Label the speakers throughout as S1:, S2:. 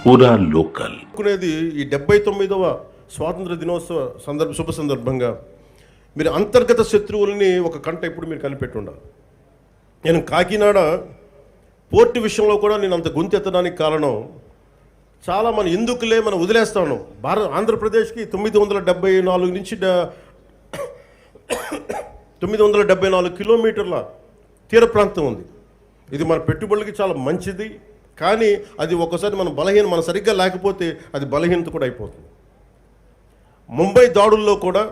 S1: పూరా లోకల్
S2: ఈ 79వ స్వాతంత్ర దినోత్సవ శుభ సందర్భంగా మీరు అంతర్గత శత్రువుల్ని ఒక కంట ఇప్పుడు మీరు కనిపెట్టి ఉండాలి. నేను కాకినాడ పోర్టు విషయంలో కూడా నేను అంత గొంతెత్తడానికి కారణం చాలా మనం ఎందుకులే మనం వదిలేస్తా ఉన్నాం. ఆంధ్రప్రదేశ్కి 974 నుంచి 974 కిలోమీటర్ల తీర ప్రాంతం ఉంది. ఇది మన పెట్టుబడులకి చాలా మంచిది. కానీ అది ఒకసారి మనం సరిగ్గా లేకపోతే అది బలహీనత కూడా అయిపోతుంది. ముంబై దాడుల్లో కూడా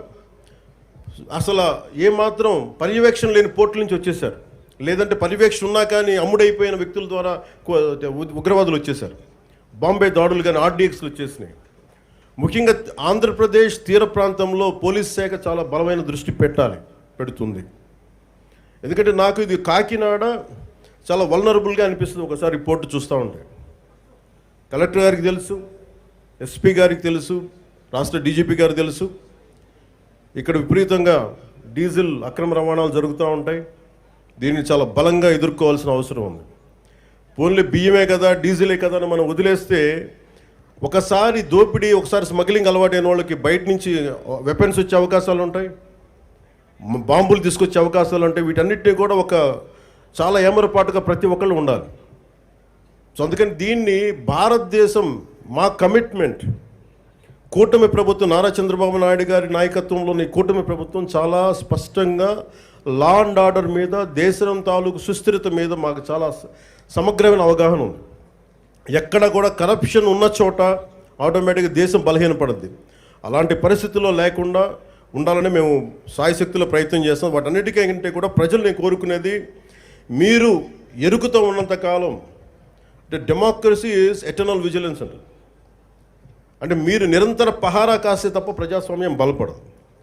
S2: అసలు ఏమాత్రం పర్యవేక్షణ లేని పోర్టుల నుంచి వచ్చేసారు, లేదంటే పర్యవేక్షణ ఉన్నా కానీ అమ్ముడైపోయిన వ్యక్తుల ద్వారా ఉగ్రవాదులు వచ్చేసారు. బాంబే దాడులు కానీ ఆర్డీఎక్స్లు వచ్చేసినాయి. ముఖ్యంగా ఆంధ్రప్రదేశ్ తీర ప్రాంతంలో పోలీస్ శాఖ చాలా బలమైన దృష్టి పెడుతుంది. ఎందుకంటే నాకు ఇది కాకినాడ చాలా వల్నరబుల్గా అనిపిస్తుంది ఒకసారి రిపోర్టు చూస్తూ ఉంటే. కలెక్టర్ గారికి తెలుసు, ఎస్పీ గారికి తెలుసు, రాష్ట్ర డీజీపీ గారికి తెలుసు, ఇక్కడ విపరీతంగా డీజిల్ అక్రమ రవాణాలు జరుగుతూ ఉంటాయి. దీన్ని చాలా బలంగా ఎదుర్కోవాల్సిన అవసరం ఉంది. ఓన్లీ బియ్యమే కదా, డీజిలే కదా అని మనం వదిలేస్తే ఒకసారి దోపిడీ, ఒకసారి స్మగ్లింగ్ అలవాటైన వాళ్ళకి బయట నుంచి వెపన్స్ వచ్చే అవకాశాలు ఉంటాయి, బాంబులు తీసుకొచ్చే అవకాశాలు ఉంటాయి. వీటన్నిటినీ కూడా చాలా ఏమరపాటుగా ప్రతి ఒక్కళ్ళు ఉండాలి. సో అందుకని దీన్ని భారతదేశం మా కమిట్మెంట్, కూటమి ప్రభుత్వం నారా చంద్రబాబు నాయుడు గారి నాయకత్వంలోని కూటమి ప్రభుత్వం చాలా స్పష్టంగా లా అండ్ ఆర్డర్ మీద, దేశం తాలూకు సుస్థిరత మీద మాకు చాలా సమగ్రమైన అవగాహన ఉంది. ఎక్కడ కూడా కరప్షన్ ఉన్న చోట ఆటోమేటిక్గా దేశం బలహీనపడుద్ది. అలాంటి పరిస్థితుల్లో లేకుండా ఉండాలని మేము సాయశక్తిలో ప్రయత్నం చేస్తాం. వాటన్నిటికంటే కూడా ప్రజలు నేను కోరుకునేది, మీరు ఎరుకుతూ ఉన్నంతకాలం అంటే డెమోక్రసీ ఈజ్ ఎటర్నల్ విజిలెన్స్ అంటే మీరు నిరంతర పహారా కాస్తే తప్ప ప్రజాస్వామ్యం బలపడదు.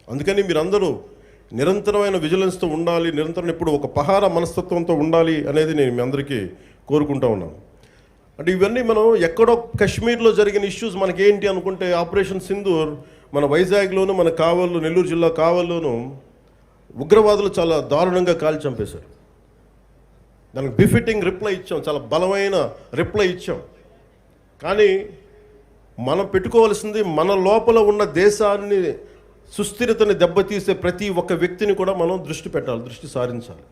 S2: అందుకని మీరందరూ నిరంతరమైన విజిలెన్స్తో ఉండాలి, నిరంతరం ఇప్పుడు ఒక పహారా మనస్తత్వంతో ఉండాలి అనేది నేను మీ అందరికీ కోరుకుంటా ఉన్నాను. అంటే ఇవన్నీ మనం ఎక్కడో కాశ్మీర్లో జరిగిన ఇష్యూస్ మనకేంటి అనుకుంటే, ఆపరేషన్ సింధూర్ మన వైజాగ్లోను, మన కావల్లో, నెల్లూరు జిల్లా కావల్లోనూ ఉగ్రవాదులు చాలా దారుణంగా కాల్చి చంపేశారు. దానికి బిఫిటింగ్ రిప్లై ఇచ్చాం, చాలా బలమైన రిప్లై ఇచ్చాం. కానీ మనం పెట్టుకోవాల్సింది, మన లోపల ఉన్న దేశాన్ని సుస్థిరతని దెబ్బతీసే ప్రతి ఒక్క వ్యక్తిని కూడా మనం దృష్టి సారించాలి.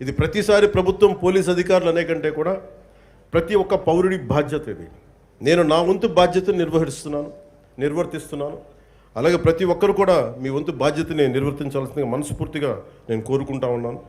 S2: ఇది ప్రతిసారి ప్రభుత్వం, పోలీస్ అధికారులు అనే కంటే కూడా ప్రతి ఒక్క పౌరుడి బాధ్యత ఇది. నేను నా వంతు బాధ్యతను నిర్వర్తిస్తున్నాను. అలాగే ప్రతి ఒక్కరు కూడా మీ వంతు బాధ్యతని నిర్వర్తించాల్సిందిగా మనస్ఫూర్తిగా నేను కోరుకుంటా ఉన్నాను.